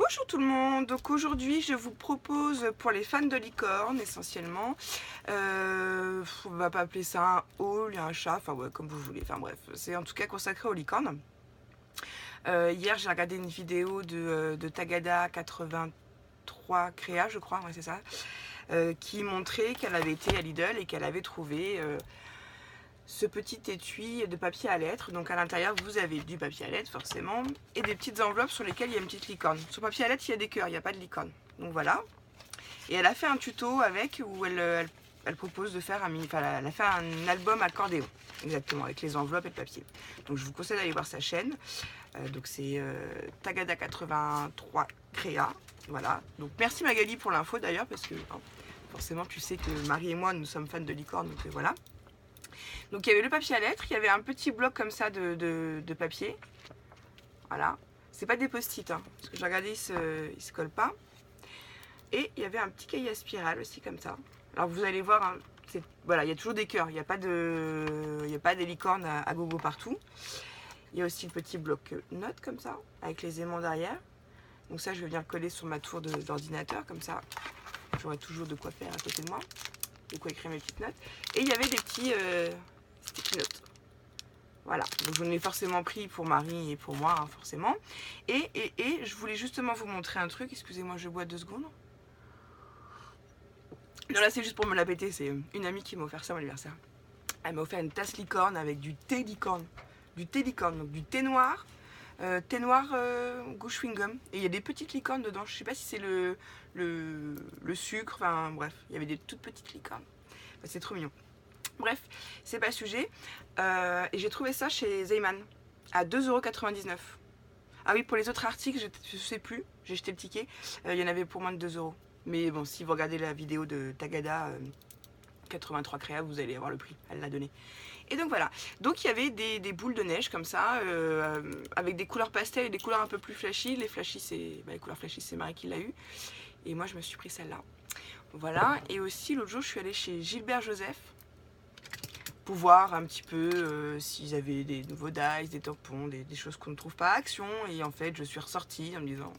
Bonjour tout le monde, donc aujourd'hui je vous propose pour les fans de licorne essentiellement, on va pas appeler ça un haul, un chat, enfin ouais comme vous voulez, enfin bref, c'est en tout cas consacré aux licornes. Hier j'ai regardé une vidéo de Tagada 83 Créa je crois, ouais c'est ça, qui montrait qu'elle avait été à Lidl et qu'elle avait trouvé ce petit étui de papier à lettres. Donc à l'intérieur vous avez du papier à lettres forcément et des petites enveloppes sur lesquelles il y a une petite licorne. Sur le papier à lettres il y a des cœurs, il n'y a pas de licorne. Donc voilà. Et elle a fait un tuto avec où elle propose de faire elle a fait un album accordéon. Exactement, avec les enveloppes et le papier. Donc je vous conseille d'aller voir sa chaîne. Donc c'est Tagada 83 Créa. Voilà. Donc merci Magali pour l'info d'ailleurs parce que forcément tu sais que Marie et moi nous sommes fans de licorne. Donc voilà. Donc il y avait le papier à lettres, il y avait un petit bloc comme ça de papier. Voilà. C'est pas des post-it, hein, parce que j'ai regardé, il se colle pas. Et il y avait un petit cahier à spirale aussi comme ça. Alors vous allez voir, hein, voilà, il y a toujours des cœurs, il n'y a pas des licornes à gogo partout. Il y a aussi le petit bloc notes comme ça, avec les aimants derrière. Donc ça je vais venir coller sur ma tour d'ordinateur comme ça. J'aurai toujours de quoi faire à côté de moi. De quoi écrire mes petites notes. Et il y avait des petits sticky notes. Voilà, donc j'en ai forcément pris pour Marie et pour moi, hein, forcément. Et je voulais justement vous montrer un truc. Excusez-moi, je bois 2 secondes. Non, là c'est juste pour me la péter. C'est une amie qui m'a offert ça à mon anniversaire. Elle m'a offert une tasse licorne avec du thé licorne. Du thé licorne, donc du thé noir goût chewing-gum. Et il y a des petites licornes dedans. Je sais pas si c'est le sucre. Enfin bref, il y avait des toutes petites licornes. Enfin, c'est trop mignon. Bref, c'est pas le sujet. Et j'ai trouvé ça chez Zeyman à 2,99 €. Ah oui, pour les autres articles, je sais plus. J'ai jeté le ticket. Il y en avait pour moins de 2 €. Mais bon, si vous regardez la vidéo de Tagada 83 Créa, vous allez avoir le prix. Elle l'a donné. Et donc voilà. Donc il y avait des boules de neige comme ça, avec des couleurs pastel et des couleurs un peu plus flashy. Les couleurs flashy, c'est Marie qui l'a eu. Et moi, je me suis pris celle-là. Voilà. Et aussi, l'autre jour, je suis allée chez Gilbert Joseph pour voir un petit peu s'ils avaient des nouveaux dies, des tampons, des choses qu'on ne trouve pas à Action. Et en fait, je suis ressortie en me disant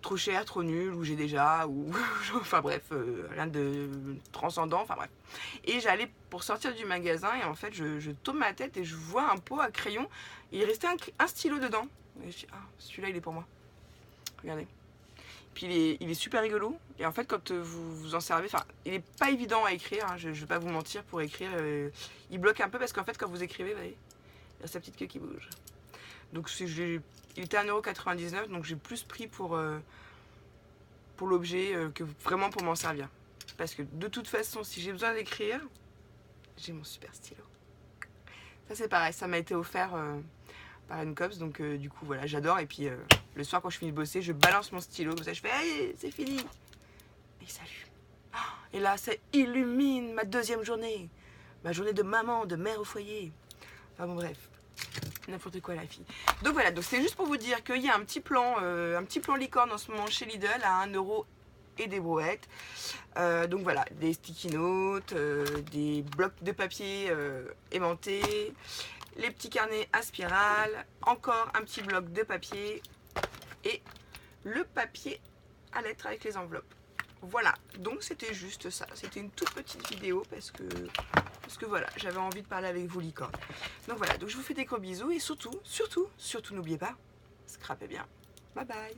trop cher, trop nul, ou j'ai déjà, ou enfin bref, rien de transcendant, enfin bref. Et j'allais pour sortir du magasin et en fait je tourne ma tête et je vois un pot à crayon. Il restait un stylo dedans. Et je dis, ah, celui-là il est pour moi. Regardez. Puis il est super rigolo. Et en fait quand vous vous en servez, enfin il est pas évident à écrire, hein, je vais pas vous mentir pour écrire. Il bloque un peu parce qu'en fait quand vous écrivez, vous voyez, il y a sa petite queue qui bouge. Donc il était à 1,99 €, donc j'ai plus pris pour l'objet que vraiment pour m'en servir. Parce que de toute façon, si j'ai besoin d'écrire, j'ai mon super stylo. Ça c'est pareil, ça m'a été offert par une copse, donc du coup voilà, j'adore. Et puis le soir quand je finis de bosser, je balance mon stylo, comme ça je fais hey, c'est fini. Et salut. Et là ça illumine ma deuxième journée. Ma journée de maman, de mère au foyer. Enfin bon bref. N'importe quoi la fille. Donc voilà, donc c'est juste pour vous dire qu'il y a un petit plan licorne en ce moment chez Lidl à 1 € et des brouettes. Donc voilà, des sticky notes, des blocs de papier aimantés, les petits carnets à spirale, encore un petit bloc de papier et le papier à lettres avec les enveloppes. Voilà, donc c'était juste ça. C'était une toute petite vidéo parce que voilà, j'avais envie de parler avec vous licorne. Donc voilà, donc je vous fais des gros bisous et surtout n'oubliez pas, scrapez bien. Bye bye.